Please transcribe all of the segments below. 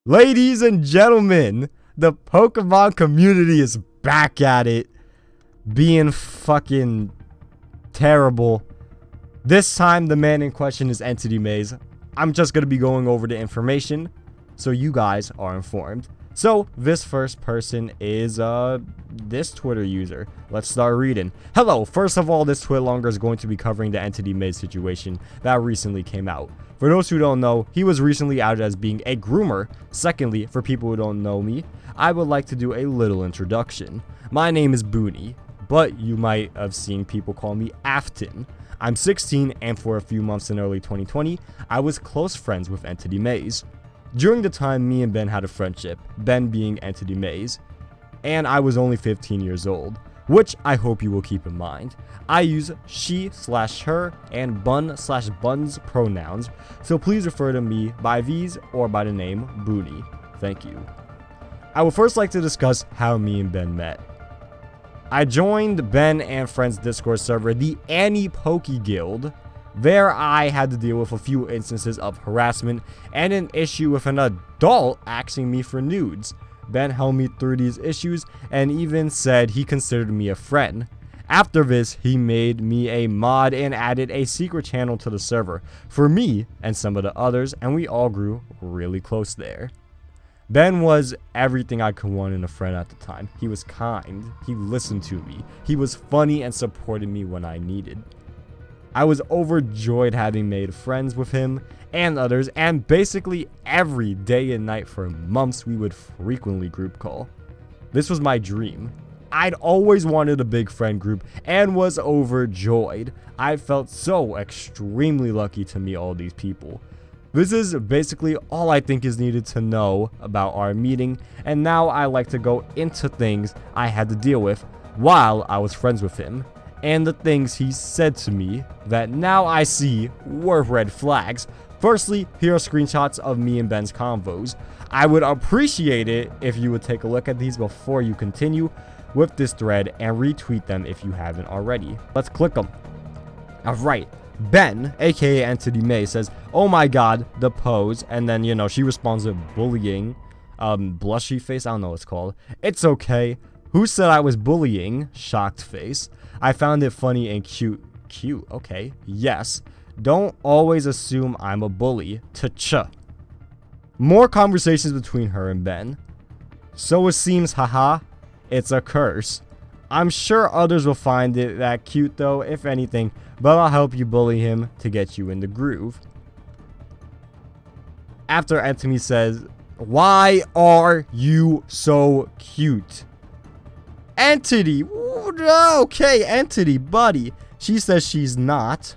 Ladies and gentlemen, the Pokemon community is back at it, being fucking terrible. This time, the man in question is Entity Maze. I'm just going to be going over the information so you guys are informed. So, this first person is, this Twitter user. Let's start reading. Hello, first of all, this Twitlonger is going to be covering the Entity Maze situation that recently came out. For those who don't know, he was recently outed as being a groomer. Secondly, for people who don't know me, I would like to do a little introduction. My name is Booney, but you might have seen people call me Afton. I'm 16, and for a few months in early 2020, I was close friends with Entity Maze. During the time me and Ben had a friendship, Ben being Entity Maze, and I was only 15 years old, which I hope you will keep in mind. I use she/her and bun/buns pronouns, so please refer to me by these or by the name Booney. Thank you. I would first like to discuss how me and Ben met. I joined Ben and friends Discord server, the Annie Pokey Guild. There I had to deal with a few instances of harassment and an issue with an adult asking me for nudes. Ben helped me through these issues and even said he considered me a friend. After this, he made me a mod and added a secret channel to the server for me and some of the others, and we all grew really close there. Ben was everything I could want in a friend at the time. He was kind, he listened to me, he was funny and supported me when I needed. I was overjoyed having made friends with him and others, and basically every day and night for months we would frequently group call. This was my dream. I'd always wanted a big friend group and was overjoyed. I felt so extremely lucky to meet all these people. This is basically all I think is needed to know about our meeting, and now I like to go into things I had to deal with while I was friends with him, and the things he said to me that now I see were red flags. Firstly, here are screenshots of me and Ben's convos. I would appreciate it if you would take a look at these before you continue with this thread and retweet them if you haven't already. Let's click them. Alright, Ben, aka Entity May, says, "Oh my god, the pose," and then, she responds with bullying, blushy face, I don't know what it's called. "It's okay. Who said I was bullying?" Shocked face. "I found it funny and cute." Cute, okay. "Yes. Don't always assume I'm a bully. Tch." More conversations between her and Ben. "So it seems, haha. It's a curse. I'm sure others will find it that cute though, if anything, but I'll help you bully him to get you in the groove." After Entity says, "Why are you so cute?" Entity, okay, Entity, buddy. She says she's not.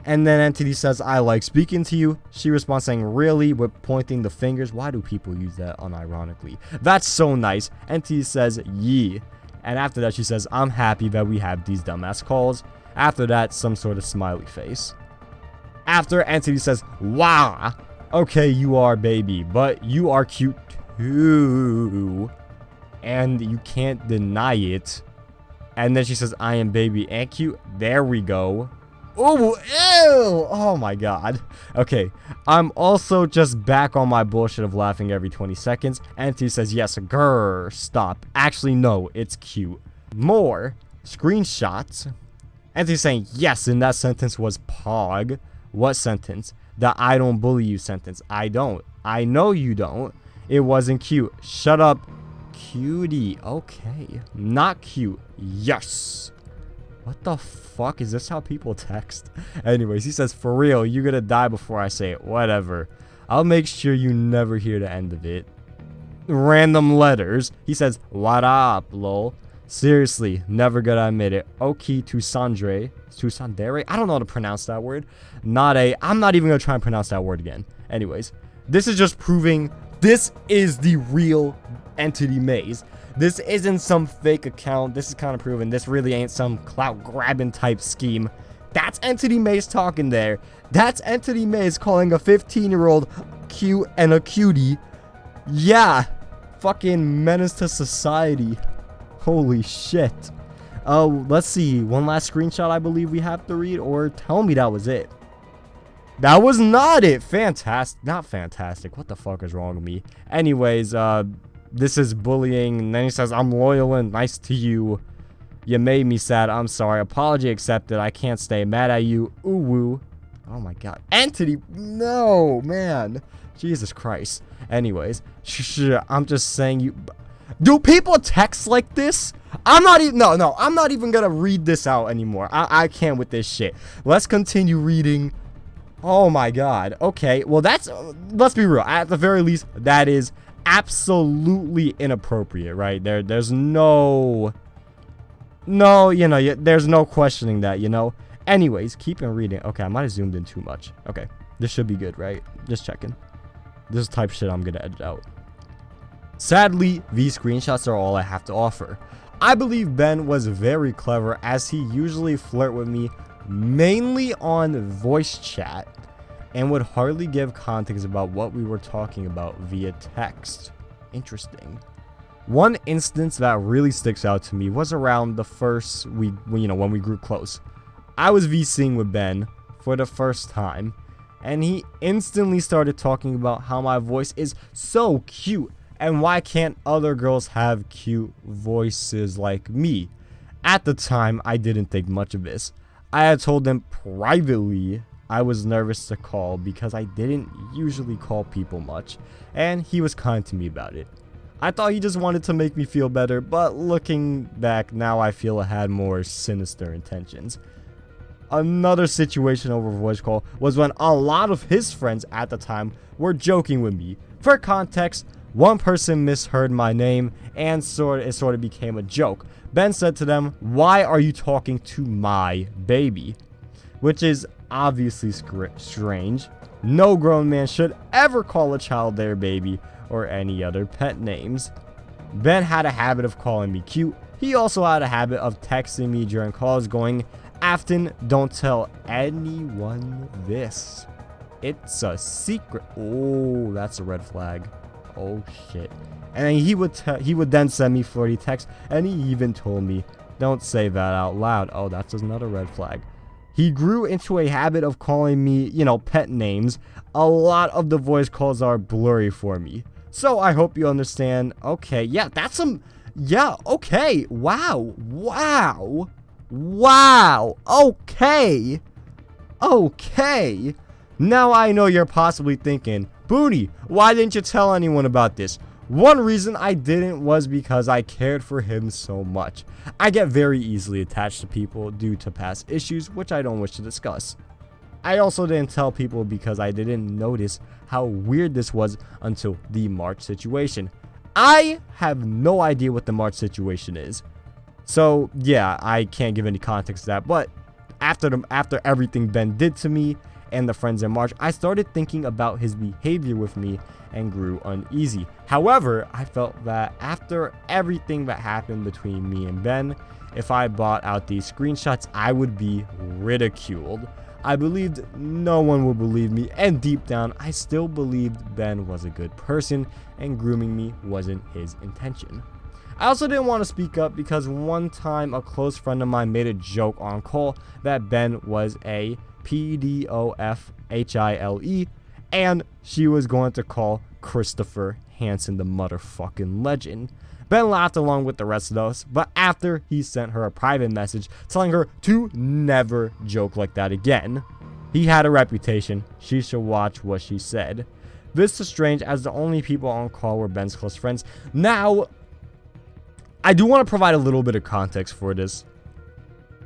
And then Entity says, "I like speaking to you." She responds saying, "Really?" with pointing the fingers. Why do people use that unironically? "That's so nice." Entity says, "Yee." And after that, she says, "I'm happy that we have these dumbass calls." After that, some sort of smiley face. After Entity says, "Wow. Okay, you are baby, but you are cute too. And you can't deny it." And then she says, "I am baby and cute." There we go. Oh, ew! Oh my god. Okay, I'm also just back on my bullshit of laughing every 20 seconds. Entity says, "Yes, grrr, stop. Actually, no, it's cute." More screenshots. Entity saying, "Yes," and that sentence was pog. What sentence? The "I don't bully you" sentence. I don't. I know you don't. It wasn't cute. Shut up. Cutie. Okay. Not cute. Yes. What the fuck? Is this how people text? Anyways, he says, "For real, you're gonna die before I say it." Whatever. I'll make sure you never hear the end of it. Random letters. He says, "What up, lol? Seriously, never gonna admit it. Oki to Sandre. To Sandere? I don't know how to pronounce that word. I'm not even gonna try and pronounce that word again. Anyways, this is just proving this is the real Entity Maze. This isn't some fake account. This is kind of proving this really ain't some clout grabbing type scheme. That's Entity Maze talking there. That's Entity Maze calling a 15-year-old cute and a cutie. Yeah. Fucking menace to society. Holy shit. Oh, let's see. One last screenshot I believe we have to read, or tell me that was it. That was not it. Fantastic. Not fantastic. What the fuck is wrong with me? Anyways, this is bullying. And then he says, I'm loyal and nice to you. You made me sad. I'm sorry. Apology accepted. I can't stay mad at you. Ooh woo. Oh my god. Entity. No, man. Jesus Christ. Anyways. I'm just saying you. Do people text like this? I'm not even. No. I'm not even gonna read this out anymore. I can't with this shit. Let's continue reading. Oh my god. Okay. Well, that's. Let's be real. At the very least, that is absolutely inappropriate, right? There's no. No, you know, there's no questioning that, you know. Anyways, keep on reading. Okay, I might have zoomed in too much. Okay, this should be good, right? Just checking. This is the type of shit I'm gonna edit out. Sadly, these screenshots are all I have to offer. I believe Ben was very clever, as he usually flirt with me mainly on voice chat and would hardly give context about what we were talking about via text. Interesting. One instance that really sticks out to me was around the first week, when we grew close. I was VCing with Ben for the first time, and he instantly started talking about how my voice is so cute, and why can't other girls have cute voices like me? At the time, I didn't think much of this. I had told him privately I was nervous to call because I didn't usually call people much, and he was kind to me about it. I thought he just wanted to make me feel better, but looking back now, I feel it had more sinister intentions. Another situation over voice call was when a lot of his friends at the time were joking with me. For context, one person misheard my name and it sort of became a joke. Ben said to them, "Why are you talking to my baby?" Which is obviously strange. No grown man should ever call a child their baby or any other pet names. Ben had a habit of calling me cute. He also had a habit of texting me during calls going, "Afton, don't tell anyone this. It's a secret." Oh, that's a red flag. Oh shit. And then he would then send me flirty texts, and he even told me, "Don't say that out loud." Oh, that's just another red flag. He grew into a habit of calling me, pet names. A lot of the voice calls are blurry for me. So I hope you understand. Okay, yeah, that's some. Yeah, okay. Wow. Okay. Now I know you're possibly thinking, Booney, why didn't you tell anyone about this? One reason I didn't was because I cared for him so much. I get very easily attached to people due to past issues, which I don't wish to discuss. I also didn't tell people because I didn't notice how weird this was until the March situation. I have no idea what the March situation is. So yeah, I can't give any context to that, but after everything Ben did to me and the friends in March, I started thinking about his behavior with me and grew uneasy. However, I felt that after everything that happened between me and Ben, if I bought out these screenshots, I would be ridiculed. I believed no one would believe me, and deep down, I still believed Ben was a good person and grooming me wasn't his intention. I also didn't want to speak up because one time a close friend of mine made a joke on call that Ben was a pedofile, and she was going to call Christopher Hansen the motherfucking legend. Ben laughed along with the rest of us, but after he sent her a private message telling her to never joke like that again. He had a reputation. She should watch what she said. This is strange as the only people on call were Ben's close friends. Now, I do want to provide a little bit of context for this.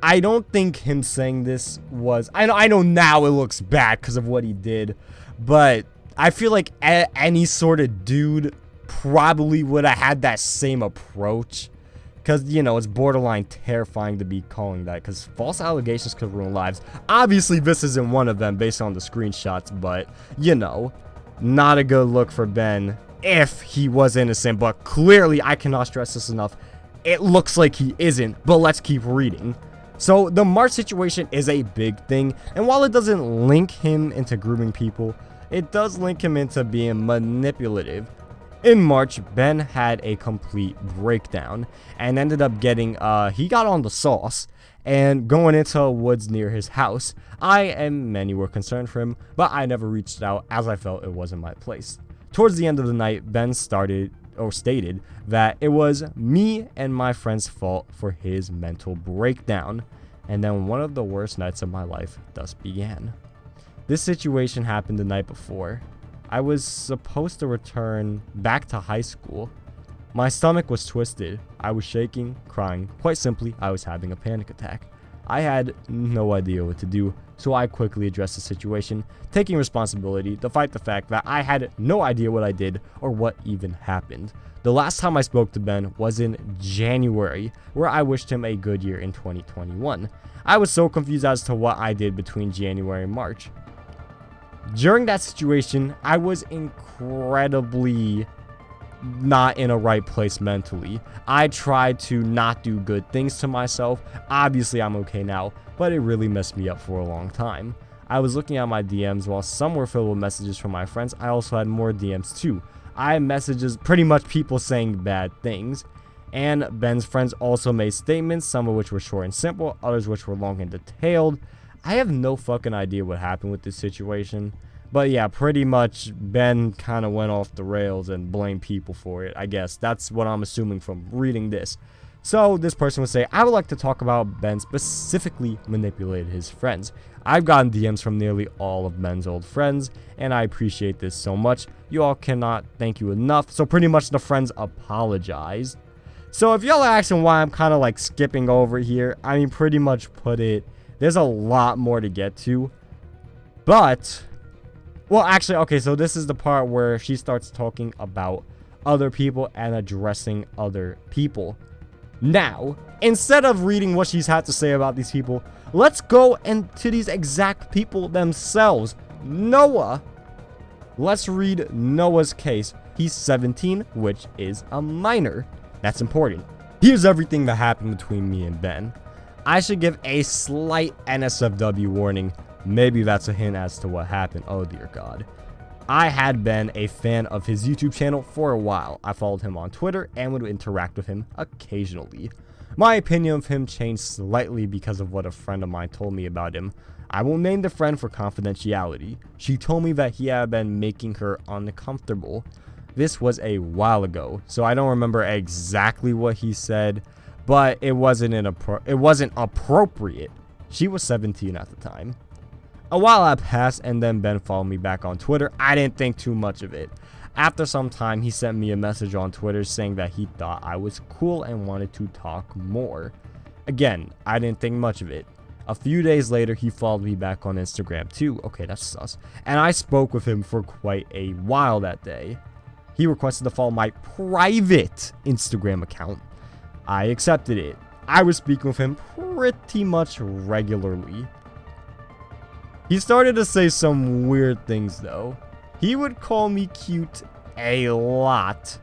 I don't think him saying this was... I know now it looks bad because of what he did, but I feel like any sort of dude probably would have had that same approach, because it's borderline terrifying to be calling that, because false allegations could ruin lives. Obviously this isn't one of them based on the screenshots, but not a good look for Ben if he was innocent, but clearly, I cannot stress this enough, it looks like he isn't. But let's keep reading. So the March situation is a big thing, and while it doesn't link him into grooming people, it does link him into being manipulative. In March, Ben had a complete breakdown and ended up getting, he got on the sauce and going into woods near his house. I and many were concerned for him, but I never reached out as I felt it wasn't my place. Towards the end of the night, Ben stated that it was me and my friend's fault for his mental breakdown. And then one of the worst nights of my life thus began. This situation happened the night before. I was supposed to return back to high school. My stomach was twisted. I was shaking, crying. Quite simply, I was having a panic attack. I had no idea what to do, so I quickly addressed the situation, taking responsibility despite the fact that I had no idea what I did or what even happened. The last time I spoke to Ben was in January, where I wished him a good year in 2021. I was so confused as to what I did between January and March. During that situation, I was incredibly not in a right place mentally. I tried to not do good things to myself. Obviously, I'm okay now, but it really messed me up for a long time. I was looking at my DMs. While some were filled with messages from my friends, I also had more DMs too. I had messages, pretty much people saying bad things. And Ben's friends also made statements, some of which were short and simple, others which were long and detailed. I have no fucking idea what happened with this situation. But yeah, pretty much Ben kind of went off the rails and blamed people for it. I guess that's what I'm assuming from reading this. So this person would say, I would like to talk about Ben specifically manipulated his friends. I've gotten DMs from nearly all of Ben's old friends, and I appreciate this so much. You all cannot thank you enough. So pretty much the friends apologized. So if y'all are asking why I'm kind of like skipping over here, I mean, pretty much put it, there's a lot more to get to. But, well, actually, okay, so this is the part where she starts talking about other people and addressing other people. Now, instead of reading what she's had to say about these people, let's go into these exact people themselves. Noah. Let's read Noah's case. He's 17, which is a minor. That's important. Here's everything that happened between me and Ben. I should give a slight NSFW warning. Maybe that's a hint as to what happened. Oh dear God. I had been a fan of his YouTube channel for a while. I followed him on Twitter and would interact with him occasionally. My opinion of him changed slightly because of what a friend of mine told me about him. I won't name the friend for confidentiality. She told me that he had been making her uncomfortable. This was a while ago, so I don't remember exactly what he said, but it wasn't appropriate. She was 17 at the time. A while had passed, and then Ben followed me back on Twitter. I didn't think too much of it. After some time, he sent me a message on Twitter saying that he thought I was cool and wanted to talk more. Again, I didn't think much of it. A few days later, he followed me back on Instagram too. Okay, that's sus. And I spoke with him for quite a while that day. He requested to follow my private Instagram account. I accepted it. I was speaking with him pretty much regularly. He started to say some weird things though. He would call me cute a lot,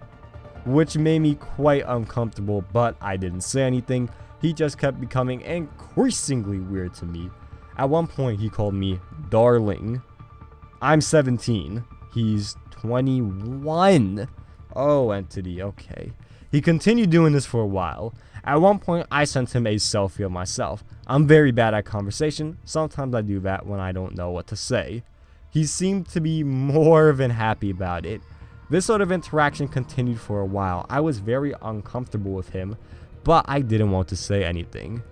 which made me quite uncomfortable, but I didn't say anything. He just kept becoming increasingly weird to me. At one point, he called me darling. I'm 17. He's 21. Oh, entity, okay. He continued doing this for a while. At one point, I sent him a selfie of myself. I'm very bad at conversation. Sometimes I do that when I don't know what to say. He seemed to be more than happy about it. This sort of interaction continued for a while. I was very uncomfortable with him, but I didn't want to say anything.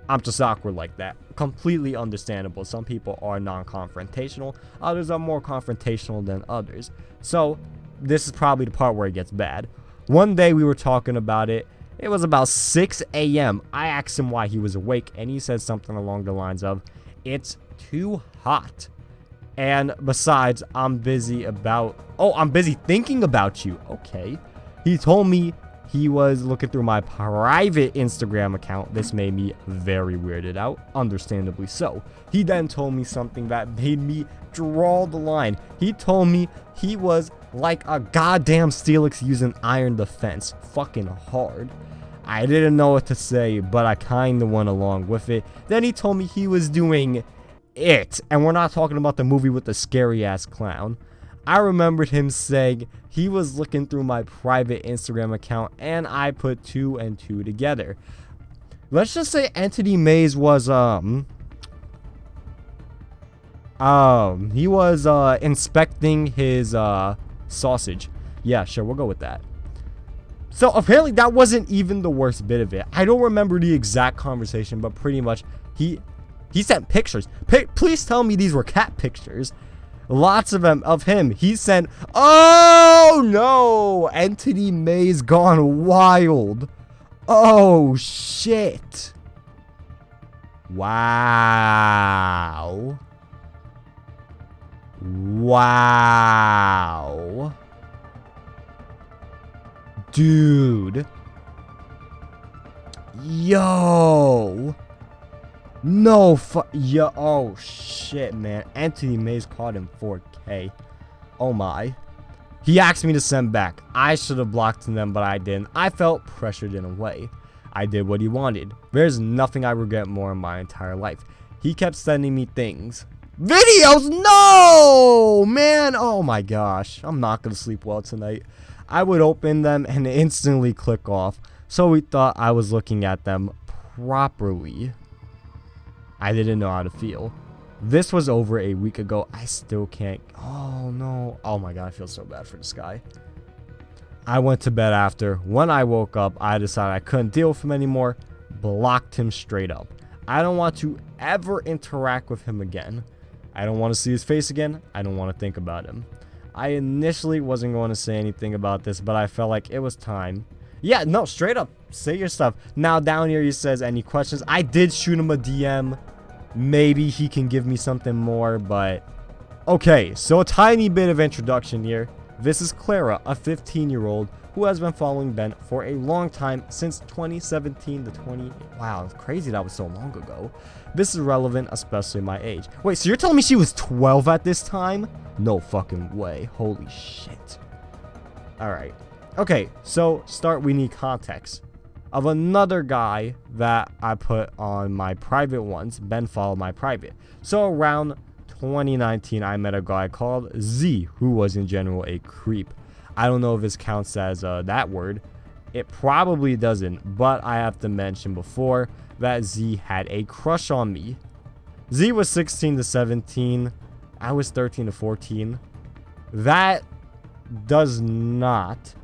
I'm just awkward like that. Completely understandable. Some people are non-confrontational. Others are more confrontational than others. So, this is probably the part where it gets bad. One day we were talking about it. It was about 6 a.m. I asked him why he was awake, and he said something along the lines of, "It's too hot. And besides, I'm busy thinking about you." Okay. He told me he was looking through my private Instagram account. This made me very weirded out, understandably so. He then told me something that made me draw the line. He told me he was like a goddamn Steelix using iron defense. Fucking hard. I didn't know what to say, but I kinda went along with it. Then he told me he was doing it, and we're not talking about the movie with the scary ass clown. I remembered him saying he was looking through my private Instagram account, and I put 2 and 2 together. Let's just say Entity Maze was he was inspecting his sausage. Yeah, sure, we'll go with that. So apparently that wasn't even the worst bit of it. I don't remember the exact conversation, but pretty much he sent pictures. Please tell me these were cat pictures. Lots of them of him. He sent, oh no, Entity Maze gone wild. Oh shit. Wow. Wow. Dude. Yo. No yo. Oh shit, man. Entity Maze caught him 4K. Oh my. He asked me to send back. I should have blocked them, but I didn't. I felt pressured in a way. I did what he wanted. There's nothing I regret more in my entire life. He kept sending me things. Videos? No! Man, oh my gosh. I'm not gonna sleep well tonight. I would open them and instantly click off. So he thought I was looking at them properly. I didn't know how to feel. This was over a week ago. I still can't. Oh no. Oh my god, I feel so bad for this guy. I went to bed after. When I woke up, I decided I couldn't deal with him anymore. Blocked him straight up. I don't want to ever interact with him again. I don't want to see his face again. I don't want to think about him. I initially wasn't going to say anything about this, but I felt like it was time. Yeah, no, straight up. Say your stuff. Now, down here he says, any questions? I did shoot him a DM. Maybe he can give me something more, but... Okay, so a tiny bit of introduction here. This is Clara, a 15-year-old who has been following Ben for a long time, since 2017 to 20... Wow, crazy that was so long ago. This is relevant, especially my age. Wait, so you're telling me she was 12 at this time? No fucking way. Holy shit. Alright. Okay, so we need context of another guy that I put on my private ones. Ben followed my private. So around 2019, I met a guy called Z, who was in general a creep. I don't know if this counts as that word. It probably doesn't, but I have to mention before that Z had a crush on me. Z was 16 to 17. I was 13 to 14. That does not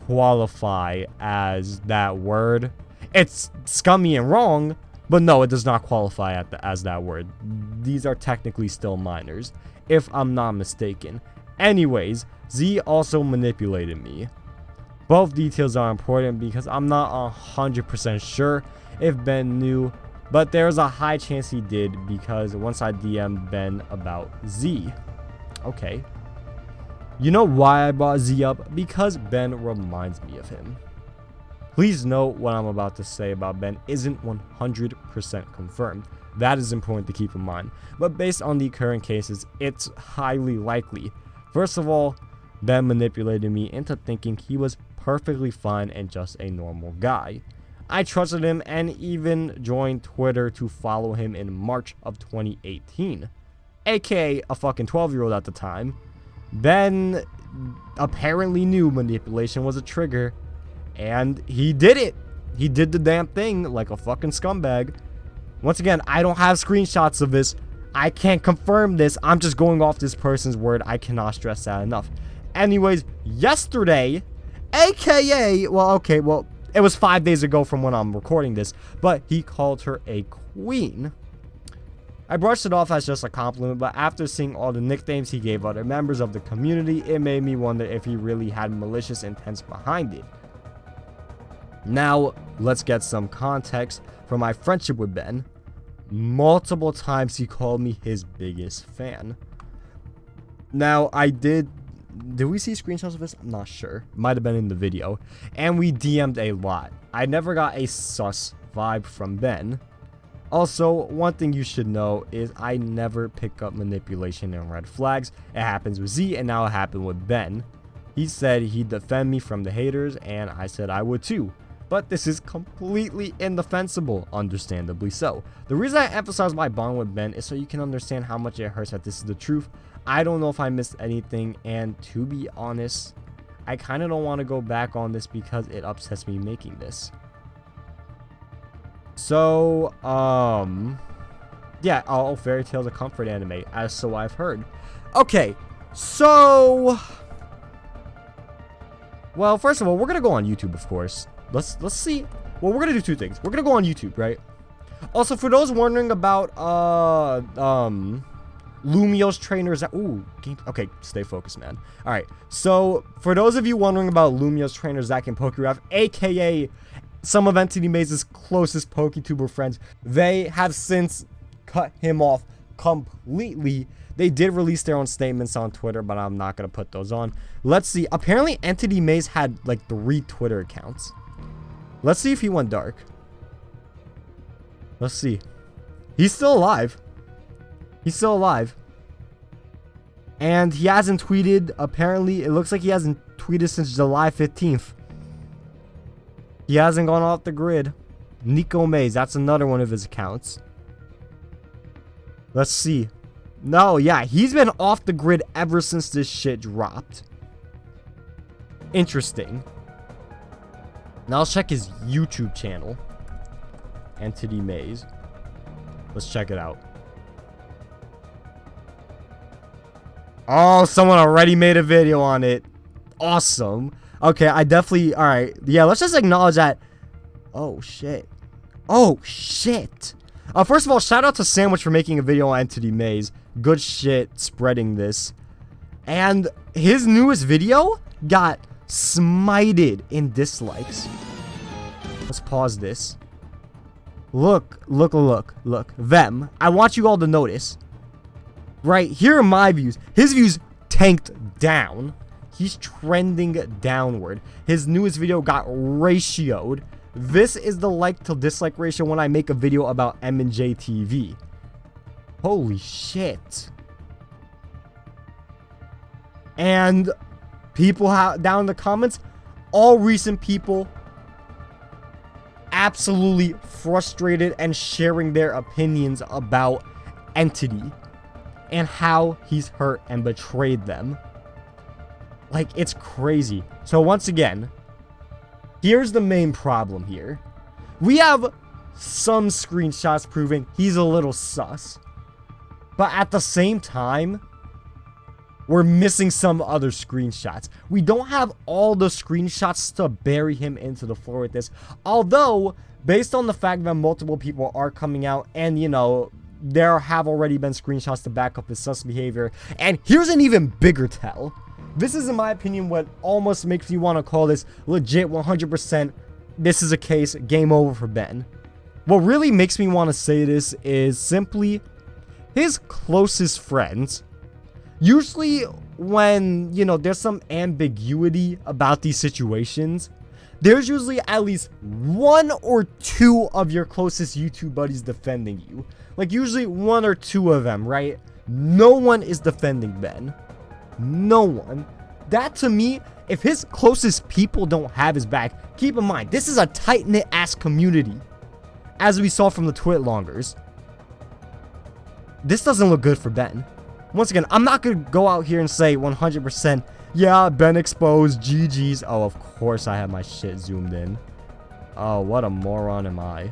qualify as that word. It's scummy and wrong, but no, it does not qualify as that word. These are technically still minors, if I'm not mistaken. Anyways, Z also manipulated me. Both details are important because I'm not 100% sure if Ben knew, but there's a high chance he did because once I DM'd Ben about Z. Okay. You know why I brought Z up? Because Ben reminds me of him. Please note what I'm about to say about Ben isn't 100% confirmed. That is important to keep in mind. But based on the current cases, it's highly likely. First of all, Ben manipulated me into thinking he was perfectly fine and just a normal guy. I trusted him and even joined Twitter to follow him in March of 2018. AKA a fucking 12-year-old at the time. Ben apparently knew manipulation was a trigger, and he did it. He did the damn thing like a fucking scumbag. Once again, I don't have screenshots of this. I can't confirm this. I'm just going off this person's word. I cannot stress that enough. Anyways, yesterday, AKA, well, it was 5 days ago from when I'm recording this, but he called her a queen. I brushed it off as just a compliment, but after seeing all the nicknames he gave other members of the community, it made me wonder if he really had malicious intents behind it. Now, let's get some context for my friendship with Ben. Multiple times he called me his biggest fan. Now, did we see screenshots of this? I'm not sure. Might have been in the video. And we DM'd a lot. I never got a sus vibe from Ben. Also, one thing you should know is I never pick up manipulation and red flags. It happens with Z, and now it happened with Ben. He said he'd defend me from the haters, and I said I would too. But this is completely indefensible, understandably so. The reason I emphasize my bond with Ben is so you can understand how much it hurts that this is the truth. I don't know if I missed anything, and to be honest, I kind of don't want to go back on this because it upsets me making this. So, yeah, all Fairy Tail's a comfort anime, as so I've heard. Okay, so, well, first of all, we're gonna go on YouTube, of course. Let's see. Well, we're gonna do two things. We're gonna go on YouTube, right? Also, for those wondering about Lumio's trainers, okay, stay focused, man. All right, so for those of you wondering about Lumio's trainer Zach and Pokeref, aka some of Entity Maze's closest PokeTuber friends, they have since cut him off completely. They did release their own statements on Twitter, but I'm not gonna put those on. Let's see. Apparently, Entity Maze had like 3 Twitter accounts. Let's see if he went dark. Let's see. He's still alive. He's still alive. And he hasn't tweeted. Apparently, it looks like he hasn't tweeted since July 15th. He hasn't gone off the grid. Nico Maze, that's another one of his accounts. Let's see. No, yeah, he's been off the grid ever since this shit dropped. Interesting. Now let's check his YouTube channel. Entity Maze. Let's check it out. Oh, someone already made a video on it. Awesome. Okay, I definitely... Alright. Yeah, let's just acknowledge that... Oh, shit. Oh, shit. First of all, shout out to Sandwich for making a video on Entity Maze. Good shit spreading this. And his newest video got smited in dislikes. Let's pause this. Look. Them. I want you all to notice. Right, here are my views. His views tanked down. He's trending downward. His newest video got ratioed. This is the like to dislike ratio when I make a video about M&J TV. Holy shit. And people down in the comments, all recent people absolutely frustrated and sharing their opinions about Entity and how he's hurt and betrayed them. Like, it's crazy. So once again, here's the main problem here. We have some screenshots proving he's a little sus. But at the same time, we're missing some other screenshots. We don't have all the screenshots to bury him into the floor with this. Although, based on the fact that multiple people are coming out and, you know, there have already been screenshots to back up his sus behavior. And here's an even bigger tell. This is, in my opinion, what almost makes me want to call this legit 100%. This is a case, game over for Ben. What really makes me want to say this is simply his closest friends. Usually when, you know, there's some ambiguity about these situations, there's usually at least 1 or 2 of your closest YouTube buddies defending you. Like, usually 1 or 2 of them, right? No one is defending Ben. No one. That, to me, if his closest people don't have his back, keep in mind, this is a tight-knit ass community, as we saw from the Twitlongers. This doesn't look good for Ben. Once again, I'm not going to go out here and say 100%, yeah, Ben exposed, GG's. Oh, of course I have my shit zoomed in. Oh, what a moron am I.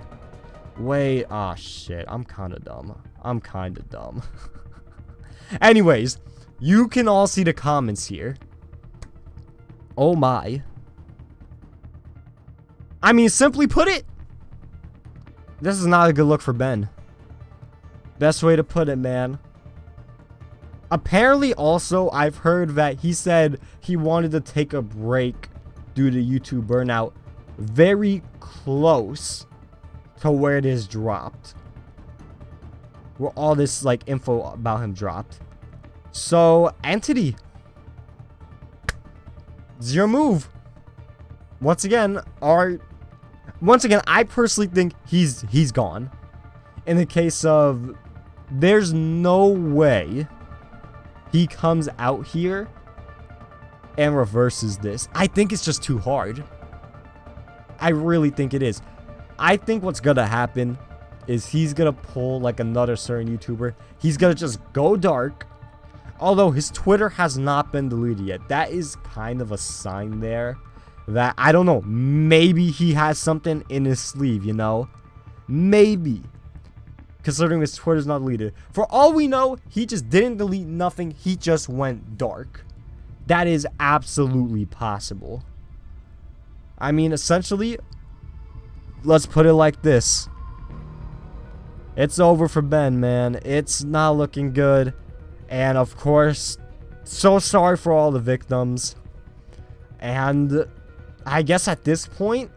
Wait, shit, I'm kind of dumb. Anyways, you can all see the comments here. Oh my. I mean, simply put it, this is not a good look for Ben. Best way to put it, man. Apparently, also, I've heard that he said he wanted to take a break due to YouTube burnout very close to where it is dropped. Where all this, like, info about him dropped. So, Entity, it's your move. Once again, I personally think he's gone. In the case of, there's no way he comes out here and reverses this. I think it's just too hard. I really think it is. I think what's gonna happen is he's gonna pull like another certain YouTuber. He's gonna just go dark. Although his Twitter has not been deleted yet. That is kind of a sign there that, I don't know, maybe he has something in his sleeve, you know? Maybe. Considering his Twitter's not deleted. For all we know, he just didn't delete nothing. He just went dark. That is absolutely possible. I mean, essentially, let's put it like this. It's over for Ben, man. It's not looking good. And of course, so sorry for all the victims. And I guess at this point,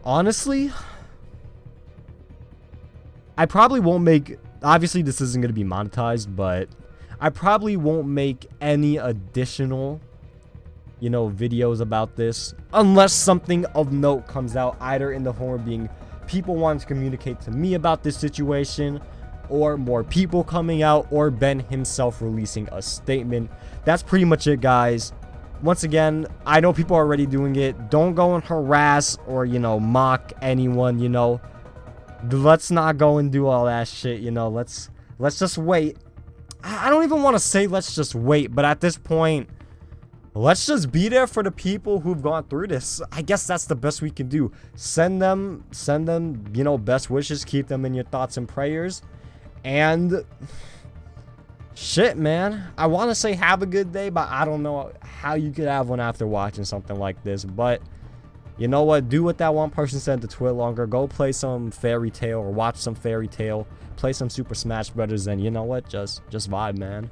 honestly, I probably won't make, obviously this isn't going to be monetized, but I probably won't make any additional, you know, videos about this unless something of note comes out, either in the form of being people wanting to communicate to me about this situation, or more people coming out, or Ben himself releasing a statement. That's pretty much it, guys. Once again, I know people are already doing it. Don't go and harass or, you know, mock anyone, you know. Let's not go and do all that shit, you know. Let's just wait. I don't even want to say let's just wait, but at this point, let's just be there for the people who've gone through this. I guess that's the best we can do. Send them, you know, best wishes. Keep them in your thoughts and prayers. And shit, man. I want to say have a good day, but I don't know how you could have one after watching something like this. But you know what? Do what that one person said to Twit longer. Go play some Fairy Tail or watch some Fairy Tail. Play some Super Smash Brothers, and you know what? Just vibe, man.